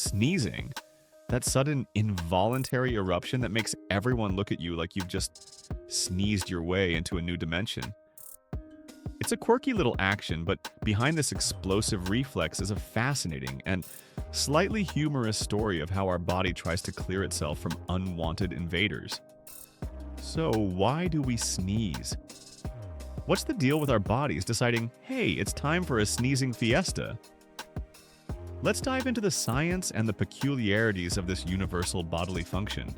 Sneezing, that sudden involuntary eruption that makes everyone look at you like you've just sneezed your way into a new dimension. It's a quirky little action, but behind this explosive reflex is a fascinating and slightly humorous story of how our body tries to clear itself from unwanted invaders. So, why do we sneeze? What's the deal with our bodies deciding, hey, it's time for a sneezing fiesta? Let's dive into the science and the peculiarities of this universal bodily function.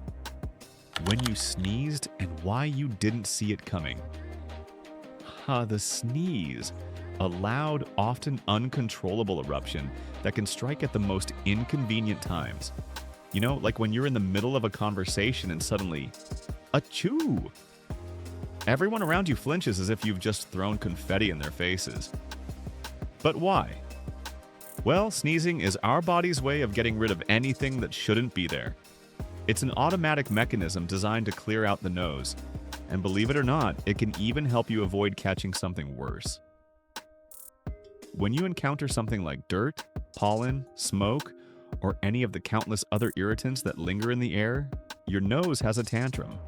When you sneezed and why you didn't see it coming. The sneeze, a loud, often uncontrollable eruption that can strike at the most inconvenient times. You know, like when you're in the middle of a conversation and suddenly, achoo! Everyone around you flinches as if you've just thrown confetti in their faces. But why? Well, sneezing is our body's way of getting rid of anything that shouldn't be there. It's an automatic mechanism designed to clear out the nose. And believe it or not, it can even help you avoid catching something worse. When you encounter something like dirt, pollen, smoke, or any of the countless other irritants that linger in the air, your nose has a tantrum.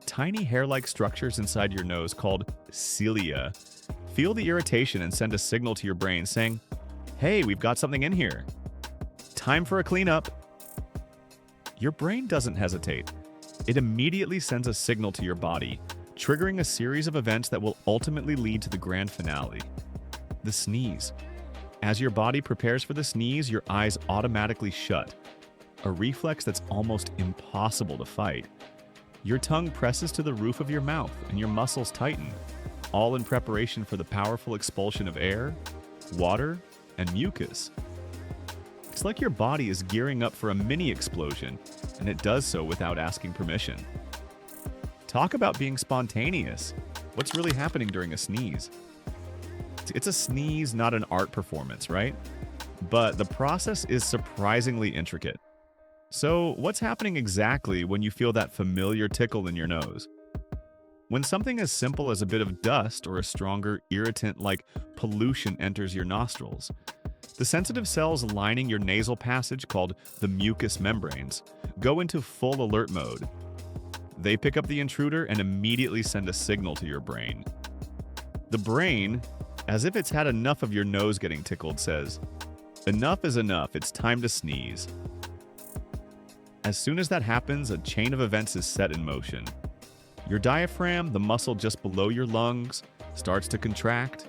Tiny hair-like structures inside your nose called cilia feel the irritation and send a signal to your brain saying, hey, we've got something in here. Time for a cleanup. Your brain doesn't hesitate. It immediately sends a signal to your body, triggering a series of events that will ultimately lead to the grand finale, the sneeze. As your body prepares for the sneeze, your eyes automatically shut, a reflex that's almost impossible to fight. Your tongue presses to the roof of your mouth and your muscles tighten, all in preparation for the powerful expulsion of air, water, and mucus. It's like your body is gearing up for a mini explosion, and it does so without asking permission. Talk about being spontaneous. What's really happening during a sneeze? It's a sneeze, not an art performance, right? But the process is surprisingly intricate. So, what's happening exactly when you feel that familiar tickle in your nose? When something as simple as a bit of dust or a stronger irritant like pollution enters your nostrils, the sensitive cells lining your nasal passage, called the mucous membranes, go into full alert mode. They pick up the intruder and immediately send a signal to your brain. The brain, as if it's had enough of your nose getting tickled, says, enough is enough, it's time to sneeze. As soon as that happens, a chain of events is set in motion. Your diaphragm, the muscle just below your lungs, starts to contract,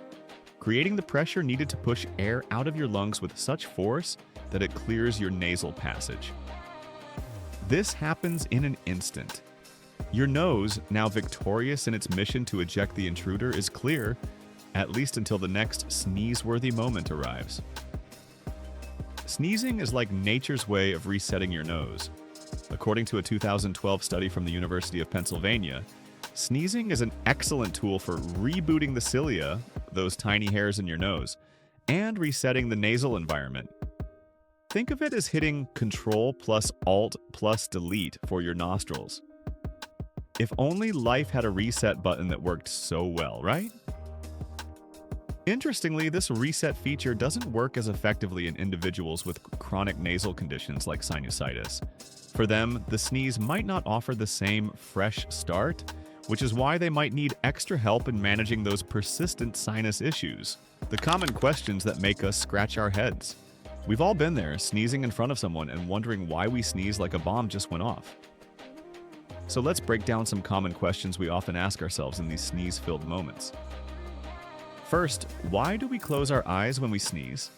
creating the pressure needed to push air out of your lungs with such force that it clears your nasal passage. This happens in an instant. Your nose, now victorious in its mission to eject the intruder, is clear, at least until the next sneeze-worthy moment arrives. Sneezing is like nature's way of resetting your nose. According to a 2012 study from the University of Pennsylvania, sneezing is an excellent tool for rebooting the cilia, those tiny hairs in your nose, and resetting the nasal environment. Think of it as hitting Control plus Alt plus Delete for your nostrils. If only life had a reset button that worked so well, right? Interestingly, this reset feature doesn't work as effectively in individuals with chronic nasal conditions like sinusitis. For them, the sneeze might not offer the same fresh start, which is why they might need extra help in managing those persistent sinus issues. The common questions that make us scratch our heads. We've all been there, sneezing in front of someone and wondering why we sneeze like a bomb just went off. So let's break down some common questions we often ask ourselves in these sneeze-filled moments. First, why do we close our eyes when we sneeze?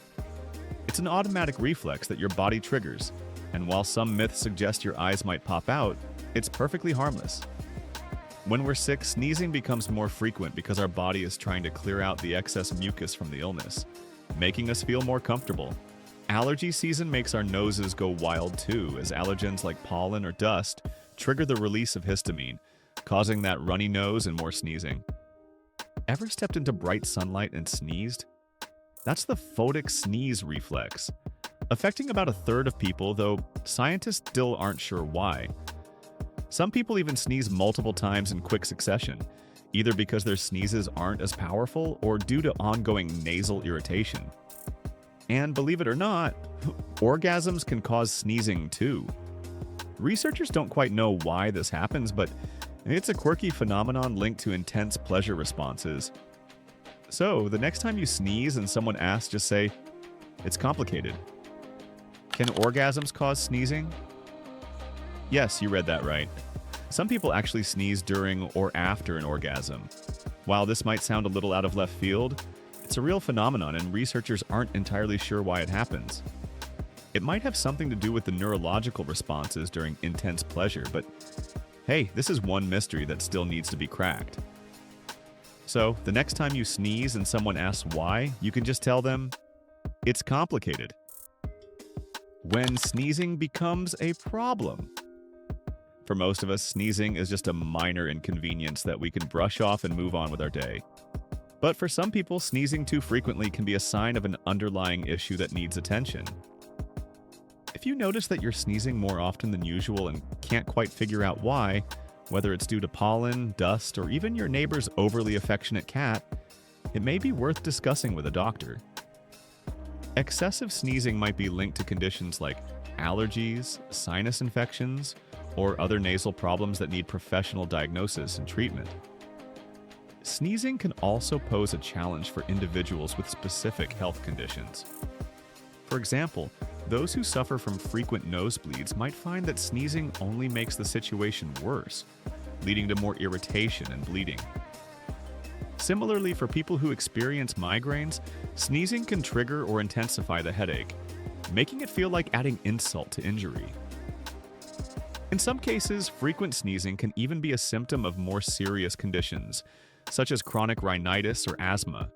It's an automatic reflex that your body triggers, and while some myths suggest your eyes might pop out, it's perfectly harmless. When we're sick, sneezing becomes more frequent because our body is trying to clear out the excess mucus from the illness, making us feel more comfortable. Allergy season makes our noses go wild too, as allergens like pollen or dust trigger the release of histamine, causing that runny nose and more sneezing. Ever stepped into bright sunlight and sneezed? That's the photic sneeze reflex, affecting about a third of people, though scientists still aren't sure why. Some people even sneeze multiple times in quick succession, either because their sneezes aren't as powerful or due to ongoing nasal irritation. And believe it or not, orgasms can cause sneezing too. Researchers don't quite know why this happens, but it's a quirky phenomenon linked to intense pleasure responses. So, the next time you sneeze and someone asks, just say, "It's complicated." Can orgasms cause sneezing? Yes, you read that right. Some people actually sneeze during or after an orgasm. While this might sound a little out of left field, it's a real phenomenon and researchers aren't entirely sure why it happens. It might have something to do with the neurological responses during intense pleasure, but hey, this is one mystery that still needs to be cracked. So, the next time you sneeze and someone asks why, you can just tell them, "It's complicated." When sneezing becomes a problem. For most of us, sneezing is just a minor inconvenience that we can brush off and move on with our day. But for some people, sneezing too frequently can be a sign of an underlying issue that needs attention. If you notice that you're sneezing more often than usual and can't quite figure out why, whether it's due to pollen, dust, or even your neighbor's overly affectionate cat, it may be worth discussing with a doctor. Excessive sneezing might be linked to conditions like allergies, sinus infections, or other nasal problems that need professional diagnosis and treatment. Sneezing can also pose a challenge for individuals with specific health conditions. For example, those who suffer from frequent nosebleeds might find that sneezing only makes the situation worse, leading to more irritation and bleeding. Similarly, for people who experience migraines, sneezing can trigger or intensify the headache, making it feel like adding insult to injury. In some cases, frequent sneezing can even be a symptom of more serious conditions, such as chronic rhinitis or asthma.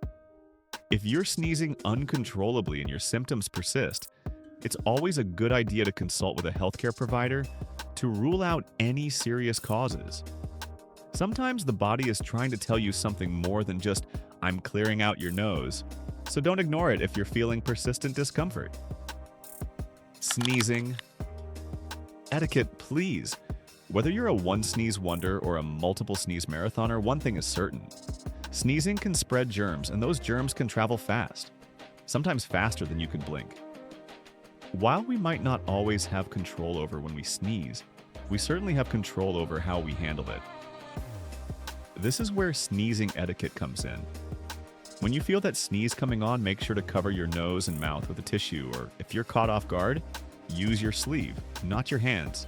If you're sneezing uncontrollably and your symptoms persist, it's always a good idea to consult with a healthcare provider to rule out any serious causes. Sometimes the body is trying to tell you something more than just, "I'm clearing out your nose," so don't ignore it if you're feeling persistent discomfort. Sneezing. Etiquette, please. Whether you're a one-sneeze wonder or a multiple-sneeze marathoner, one thing is certain. Sneezing can spread germs, and those germs can travel fast, sometimes faster than you can blink. While we might not always have control over when we sneeze, we certainly have control over how we handle it. This is where sneezing etiquette comes in. When you feel that sneeze coming on, make sure to cover your nose and mouth with a tissue, or if you're caught off guard, use your sleeve, not your hands.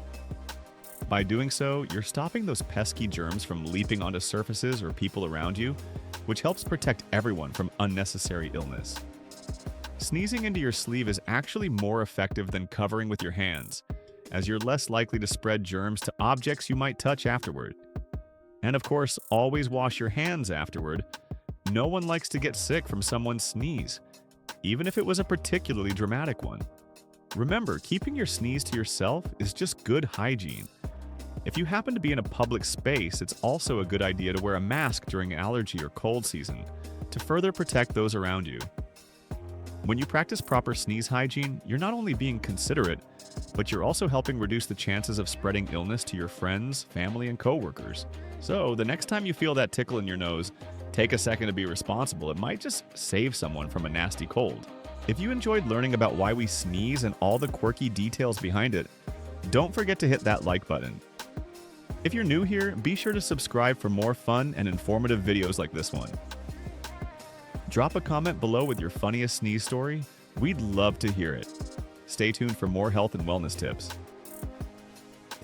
By doing so, you're stopping those pesky germs from leaping onto surfaces or people around you, which helps protect everyone from unnecessary illness. Sneezing into your sleeve is actually more effective than covering with your hands, as you're less likely to spread germs to objects you might touch afterward. And of course, always wash your hands afterward. No one likes to get sick from someone's sneeze, even if it was a particularly dramatic one. Remember, keeping your sneeze to yourself is just good hygiene. If you happen to be in a public space, it's also a good idea to wear a mask during allergy or cold season to further protect those around you. When you practice proper sneeze hygiene, you're not only being considerate, but you're also helping reduce the chances of spreading illness to your friends, family, and coworkers. So, the next time you feel that tickle in your nose, take a second to be responsible. It might just save someone from a nasty cold. If you enjoyed learning about why we sneeze and all the quirky details behind it, don't forget to hit that like button. If you're new here, be sure to subscribe for more fun and informative videos like this one. Drop a comment below with your funniest sneeze story. We'd love to hear it. Stay tuned for more health and wellness tips.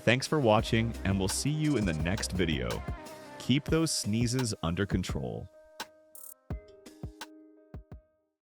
Thanks for watching, and we'll see you in the next video. Keep those sneezes under control.